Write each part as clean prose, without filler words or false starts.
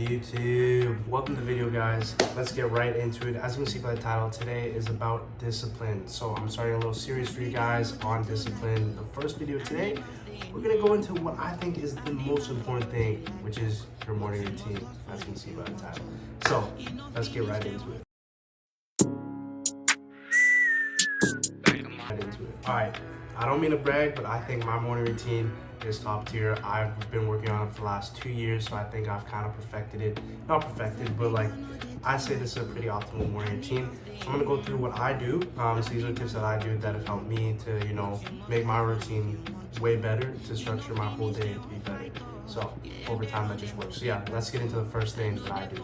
YouTube, welcome to the video, guys. Let's get right into it. As you can see by the title, today is about discipline. So I'm starting a little series for you guys on discipline. The first video today, we're gonna go into what I think is the most important thing, which is your morning routine, as you can see by the title. So let's get right into it. All right, I don't mean to brag, but I think my morning routine is top tier. I've been working on it for the last 2 years, so I think I've kind of perfected it. Not perfected, but like I say this is a pretty optimal morning routine. I'm gonna go through what I do. So these are tips that I do that have helped me to, make my routine way better, to structure my whole day to be better. So over time that just works. So yeah, let's get into the first thing that I do.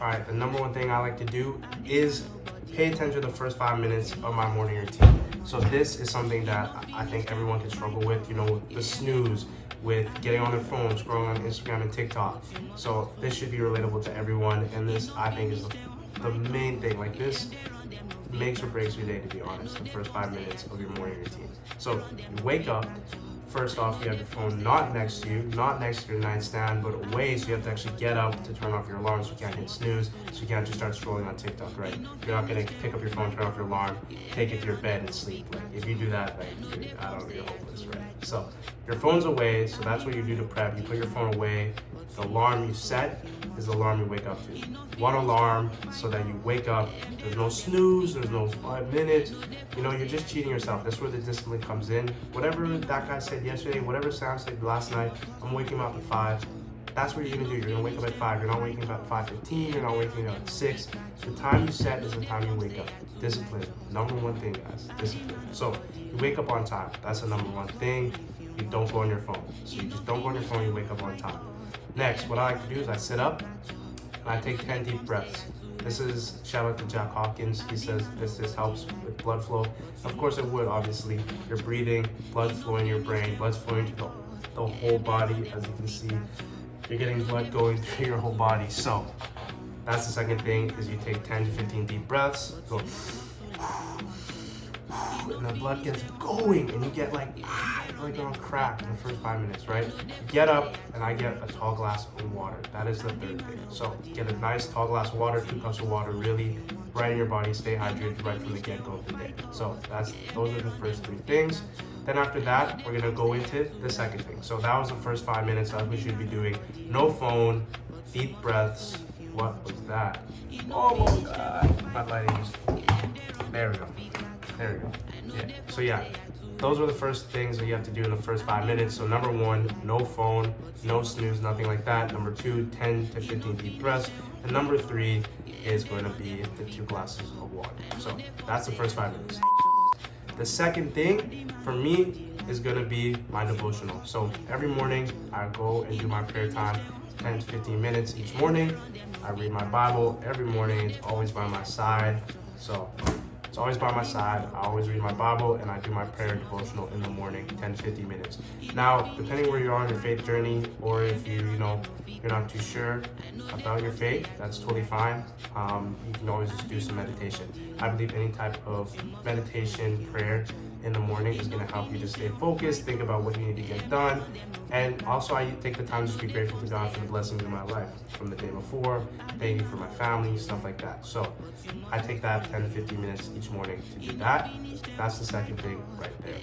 All right, the number one thing I like to do is pay attention to the first 5 minutes of my morning routine. So this is something that I think everyone can struggle with, the snooze, with getting on their phone, scrolling on Instagram and TikTok. So this should be relatable to everyone, and this I think is the main thing. Like, this makes or breaks your day, to be honest, the first 5 minutes of your morning routine. So you wake up. First off, you have your phone not next to you, not next to your nightstand, but away, so you have to actually get up to turn off your alarm, so you can't hit snooze, so you can't just start scrolling on TikTok, right? You're not gonna pick up your phone, turn off your alarm, take it to your bed and sleep. Like, if you do that, you're hopeless, right? So your phone's away, so that's what you do to prep. You put your phone away. The alarm you set is the alarm you wake up to. One alarm so that you wake up. There's no snooze, there's no 5 minutes. You're just cheating yourself. That's where the discipline comes in. Whatever that guy said yesterday, whatever Sam said last night, I'm waking up at 5. That's what you're gonna do. You're gonna wake up at 5. You're not waking up at 5:15. You're not waking up at 6. The time you set is the time you wake up. Discipline. Number one thing, guys. Discipline. So you wake up on time. That's the number one thing. You don't go on your phone. So you just don't go on your phone. You wake up on time. Next, what I like to do is I sit up and I take 10 deep breaths. This is, shout out to Jack Hawkins. He says this helps with blood flow. Of course it would, obviously. You're breathing, blood flowing in your brain, blood's flowing to the whole body. As you can see, you're getting blood going through your whole body. So that's the second thing, is you take 10 to 15 deep breaths. Go, and the blood gets going, and you get like on crack in the first 5 minutes, right? Get up, and I get a tall glass of water. That is the third thing. So get a nice tall glass of water, 2 cups of water, really right in your body. Stay hydrated right from the get-go of the day. So those are the first 3 things. Then after that, we're gonna go into the second thing. So that was the first 5 minutes that we should be doing. No phone, deep breaths. What was that? Oh my God, my lighting is, there we go. There we go. Yeah. So yeah, those are the first things that you have to do in the first 5 minutes. So number 1, no phone, no snooze, nothing like that. Number 2, 10 to 15 deep breaths. And number 3 is going to be the 2 glasses of water. So that's the first 5 minutes. The second thing for me is going to be my devotional. So every morning I go and do my prayer time, 10 to 15 minutes each morning. I read my Bible every morning. It's always by my side. So it's always by my side. I always read my Bible, and I do my prayer devotional in the morning, 10 to 15 minutes. Now, depending where you are on your faith journey, or if you're not too sure about your faith, that's totally fine. You can always just do some meditation. I believe any type of meditation, prayer in the morning is going to help you to stay focused, think about what you need to get done. And also, I take the time to just be grateful to God for the blessings in my life from the day before, thank you for my family, stuff like that. So I take that 10 to 15 minutes each morning to do that. That's the second thing right there.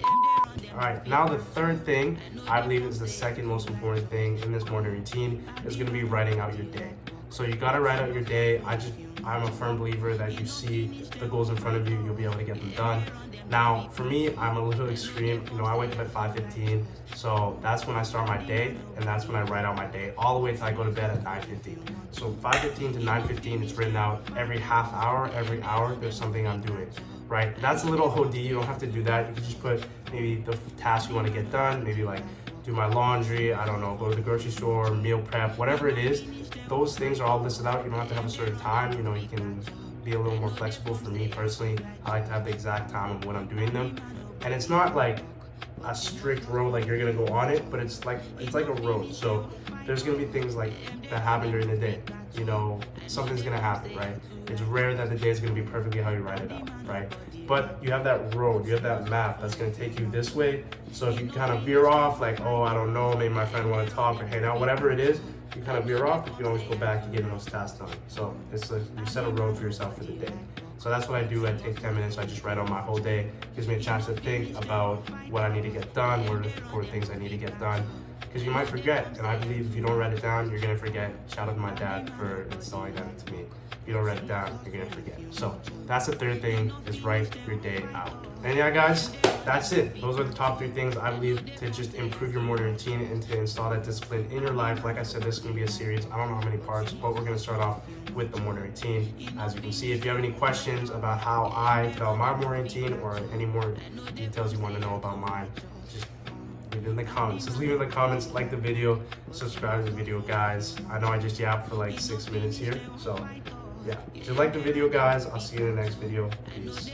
All right, now the third thing I believe is the second most important thing in this morning routine is going to be writing out your day. So you got to write out your day. I'm a firm believer that you see the goals in front of you, you'll be able to get them done. Now, for me, I'm a little extreme. I wake up at 5:15, so that's when I start my day, and that's when I write out my day, all the way till I go to bed at 9:15. So 5:15 to 9:15, it's written out. Every half hour, every hour, there's something I'm doing, right? That's a little OD. You don't have to do that. You can just put maybe the task you want to get done, maybe like do my laundry, I don't know, go to the grocery store, meal prep, whatever it is. Those things are all listed out. You don't have to have a certain time. You can be a little more flexible. For me personally, I like to have the exact time of when I'm doing them. And it's not like a strict road, like you're gonna go on it, but it's like a road. So there's gonna be things like that happen during the day. you know, something's gonna happen, right? It's rare that the day is gonna be perfectly how you write it out, right? But you have that road, you have that map that's gonna take you this way. So if you kind of veer off, like, oh, I don't know, maybe my friend wanna talk or hang out, whatever it is, you kind of veer off, but you can always go back to getting those tasks done. So you set a road for yourself for the day. So that's what I do. I take 10 minutes, I just write out my whole day. Gives me a chance to think about what I need to get done, what are the important things I need to get done. Because you might forget, and I believe if you don't write it down, you're gonna forget. Shout out to my dad for installing that into me. If you don't write it down, you're gonna forget. So that's the third thing, is write your day out. And yeah, guys, that's it. Those are the top 3 things I believe to just improve your morning routine and to install that discipline in your life. Like I said, this is gonna be a series. I don't know how many parts, but we're gonna start off with the morning routine. As you can see, if you have any questions about how I tell my morning routine or any more details you want to know about mine, just leave it in the comments. Just leave it in the comments, like the video, subscribe to the video, guys. I know I just yapped for like 6 minutes here, so yeah. If you like the video, guys, I'll see you in the next video. Peace.